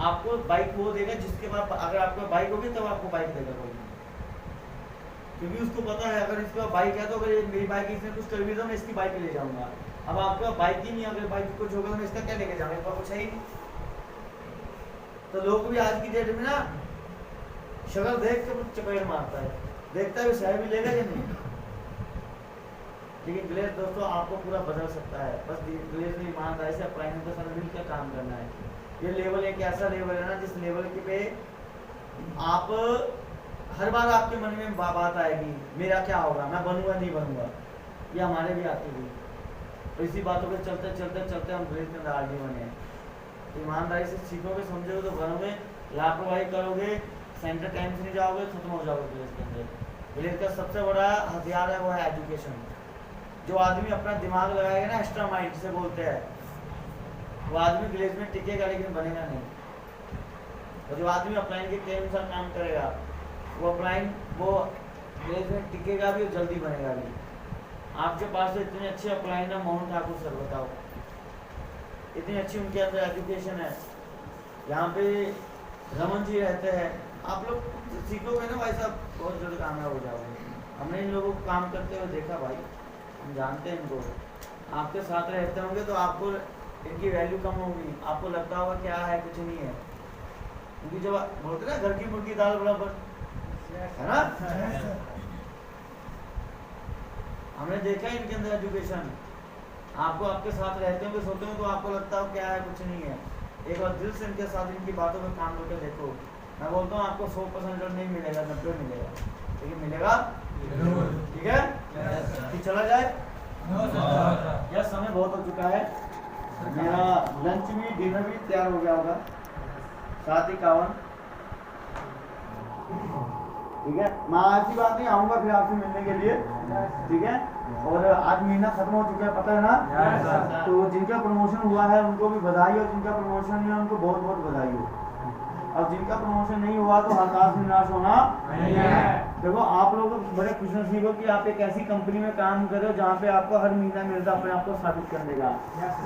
आपको बाइक वो देगा जिसके पास, अगर आपका बाइक होगी तब आपको बाइक देगा कोई, क्योंकि उसको पता है अगर इसका बाइक है तो अगर ये मेरी बाइक इसने कुछ कर भी तो मैं इसकी बाइक ले जाऊंगा। अब आपके पास बाइक ही नहीं, अगर बाइक कुछ होगा तो मैं इसका क्या लेके जाऊंगा, इसका कुछ है ही नहीं। तो लोग भी आज की डेट में ना शक्ल देख के चपेट मारता है, देखता है शहर भी लेगा कि नहीं। लेकिन ग्लेज दोस्तों आपको पूरा बदल सकता है, बस ग्लेज में ईमानदारी से अपने के साथ मिलकर काम करना है। ये लेवल एक ऐसा लेवल है ना जिस लेवल के पे आप हर बार आपके मन में बात आएगी मेरा क्या होगा, मैं बनूंगा नहीं बनूंगा, ये हमारे भी आती हुई। तो इसी बातों पे चलते चलते चलते हम ग्लेज में आगे बने। ईमानदारी से सीखोगे समझोगे तो बनोगे, लापरवाही करोगे सेंटर टाइम से नहीं जाओगे, खत्म हो जाओगे ग्लेज के अंदर। ग्लेज का सबसे बड़ा हथियार है वो है एजुकेशन। जो आदमी अपना दिमाग लगाएगा ना, एक्स्ट्रा माइंड से बोलते हैं, वो आदमी ग्लेज में टिकेगा लेकिन बनेगा नहीं। और जो आदमी अपलाइन के अनुसार काम करेगा वो अपलाइन वो ग्लेज में टिकेगा भी और जल्दी बनेगा भी। आपके पास तो इतने अच्छे अपलाइन है मोहन ठाकुर सर, बताओ इतनी अच्छी उनके अंदर एजुकेशन है। यहाँ पे रमन जी रहते हैं, आप लोग सीखोगे ना भाई साहब बहुत जल्द कामयाब हो जाओगे। हमने इन लोगों को काम करते हुए देखा भाई, हम जानते हैं इनको। आपके साथ रहते होंगे तो आपको इनकी वैल्यू कम होगी, आपको लगता होगा क्या है कुछ नहीं है, क्योंकि जब बोलते ना घर की मुर्गी दाल बराबर है ना। हमने देखा है इनके अंदर एजुकेशन। आपको आपके साथ रहते होंगे सोते हो तो आपको लगता हो क्या है कुछ नहीं है। एक बार दिल से इनके साथ इनकी बातों में काम करके देखो। मैं बोलता हूँ आपको 100% नहीं मिलेगा, 90 मिलेगा, लेकिन मिलेगा। ठीक है कि चला जाए। यह समय बहुत हो चुका है, मेरा लंच भी डिनर भी तैयार हो गया होगा 7:51। ठीक है, मैं ऐसी बात नहीं आऊँगा फिर आपसे मिलने के लिए। ठीक है, और आज महीना खत्म हो चुका है, पता है ना। तो जिनका प्रमोशन हुआ है उनको भी बधाई, और जिनका प्रमोशन नहीं है उनको बहुत बहुत बधाई हो। और जिनका प्रमोशन नहीं हुआ तो हताश निराश होना नहीं है। देखो आप लोग बड़े खुशनसीब हो कि आप एक ऐसी कंपनी में काम कर रहे हो जहाँ पे आपको हर महीना मिलता है अपने आप को साबित करने का।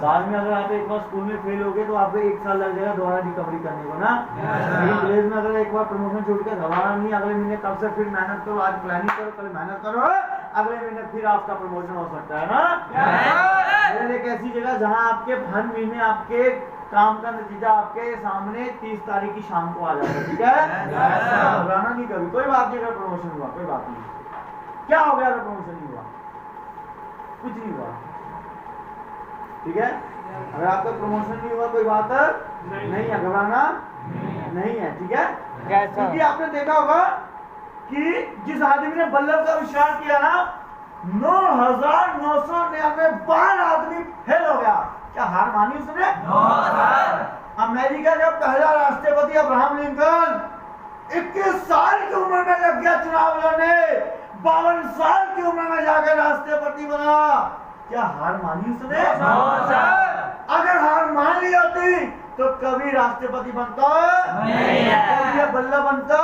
बाद में अगर आप एक बार स्कूल में फेल हो गए तो आपको 1 साल लग जाएगा दोबारा रिकवरी करने को ना। लेकिन ग्लेज में अगर एक बार प्रमोशन छूट के घबराना नहीं, अगले महीने कब से फिर मेहनत करो, आज प्लानिंग करो, कल मेहनत करो, अगले महीने फिर आपका प्रमोशन हो सकता है ना। एक ऐसी जगह जहाँ आपके हर महीने आपके काम का नतीजा आपके सामने 30 तारीख की शाम को आ जाता है। ठीक है, घबराना नहीं कभी, कोई बात नहीं। अगर प्रमोशन हुआ कोई बात नहीं, क्या हो गया अगर प्रमोशन नहीं हुआ, कुछ नहीं हुआ। ठीक है, अगर आपका प्रमोशन नहीं हुआ कोई बात नहीं है, घबराना नहीं है। ठीक है, क्योंकि आपने देखा होगा कि जिस आदमी ने बल्लभ का आविष्कार किया ना 9,999 बार आदमी फेल हो गया। क्या हार मानी उसने? अमेरिका का पहला राष्ट्रपति अब्राहम लिंकन 21 साल की उम्र में लग गया चुनाव लड़ने, 52 साल की उम्र में जाकर राष्ट्रपति बना। क्या हार मानी उसने? अगर हार मान ली होती तो कभी राष्ट्रपति बनता नहीं है, कभी बल्लभ बनता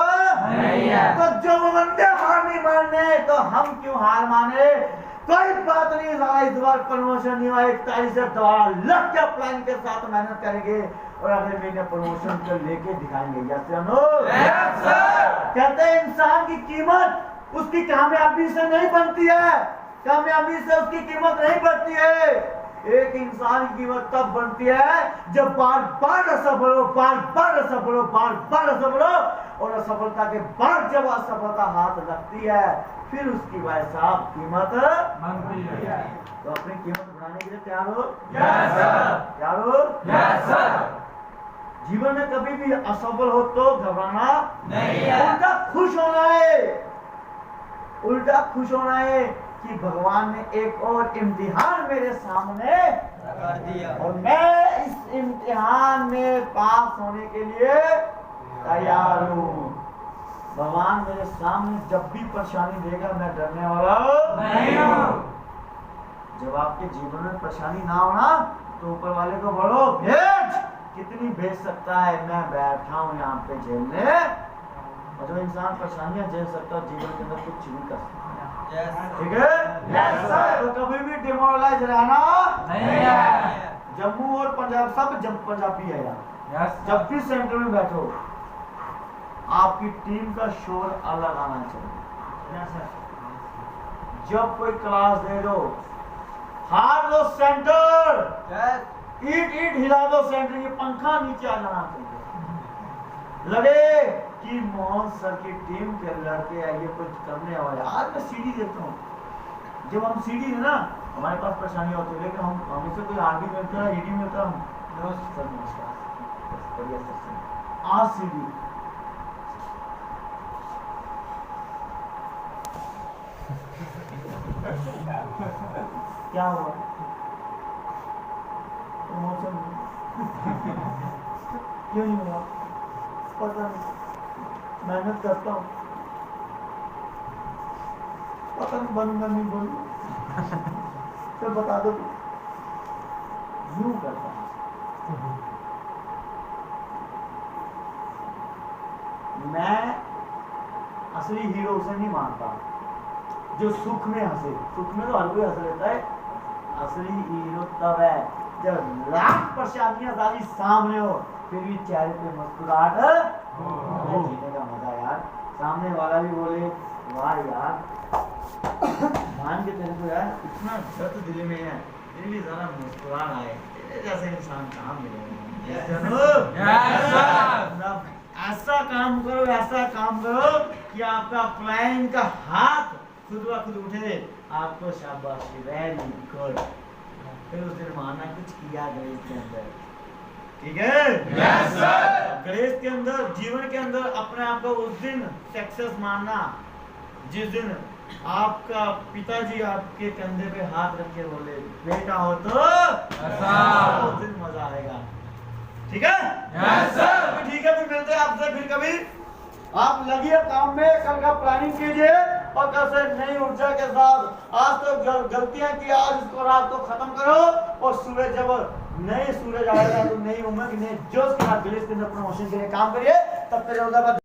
नहीं है। तो जो बंदे हार नहीं मानने तो हम क्यों हार माने? कोई बात नहीं, इस बार प्रमोशन नहीं हुआ, 1 तारीख से दोबारा लग के प्लान के साथ मेहनत करेंगे और अगले महीने प्रमोशन को लेके दिखाएंगे। Yes sir. कहते हैं इंसान की कीमत उसकी कामयाबी से नहीं बनती है, कामयाबी से उसकी कीमत नहीं बढ़ती है। एक इंसान की कीमत तब बनती है जब बार बार असफल हो, बार बार असफल हो, बार बार असफल हो, और असफलता के बाद जब असफलता हाथ लगती है फिर उसकी भाई साहब कीमत बनती है। तो अपनी कीमत बढ़ाने के लिए तैयार हो? Yes sir. तैयार हो? Yes sir. जीवन में कभी भी असफल हो तो घबराना नहीं है, उल्टा खुश होना है। उल्टा खुश होना है कि भगवान ने एक और इम्तिहान मेरे सामने रख दिया और मैं इस इम्तिहान में पास होने के लिए तैयार हूँ। भगवान मेरे सामने जब भी परेशानी देगा मैं डरने वाला नहीं हूँ। जब आपके जीवन में परेशानी ना हो ना तो ऊपर वाले को बोलो भेज, कितनी भेज सकता है, मैं बैठा हूँ यहाँ पे झेलने। और जो इंसान परेशानियां झेल सकता है जीवन के अंदर कुछ नहीं कर सकता। ठीक है, तो कभी भी डिमोरलाइज रहना नहीं है। जम्मू और पंजाब सब पंजाबी है यहाँ। यस जब भी सेंटर में बैठो आपकी टीम का शोर अलग आना चाहिए। जब कोई क्लास दे दो हार लो सेंटर, ईट हिला दो सेंटर, ये पंखा नीचे आ जाना चाहिए। लगे कि मोहन सर की टीम के लड़के है ये कुछ करने वाले। आज मैं सीडी देखता हूँ, जब हम सीडी है ना हमारे पास परेशानी होती है, लेकिन हम हमें से कोई आरडी मिलता है, ईडी मिलता है, हम सर नमस्कार बढ़िया सर। आज सीडी क्या हुआ? प्रमोशन क्यों नहीं हुआ? पता नहीं, मेहनत करता हूँ, पता नहीं बनूंगा नहीं बनूंगा, तो बता दो यूं करता हूँ। मैं असली हीरो उसे नहीं मानता जो सुख में हंसे। सुख में तो हर कोई हंस लेता है, असली हीरो तब है जब लाख परेशानियां सारी सामने हो फिर भी चेहरे पे मुस्कुराहट जीने का मजा यार। सामने वाला भी बोले वाह यार मान के तेरे को यार इतना दर्द दिल में है, फिर भी जरा मुस्कुराहट आए, तेरे जैसे इंसान कहाँ मिलेगा। ऐसा काम करो कि आपका प्लान का हाथ खुद ब खुद उठे, आपको शाबाशी, वेरी गुड। फिर उस दिन माना कुछ किया गणेश के अंदर, ठीक है? Yes sir. गणेश के अंदर जीवन के अंदर अपने आप को उस दिन सक्सेस मानना जिस दिन आपका पिताजी आपके कंधे पे हाथ रख के बोले बेटा हो तो उस दिन मजा आएगा, ठीक है? Yes sir. ठीक है, फिर मिलते हैं आपसे फिर कभी। आप लगिए काम में, कल का प्लानिंग कीजिए और कल से नई ऊर्जा के साथ। आज तो गलतियां की, आज इसको रात को खत्म करो और सुबह जब नए सूरज आएगा तो नई उम्र नए जोश के साथ गणेश के अंदर प्रमोशन के लिए काम करिए। तब तक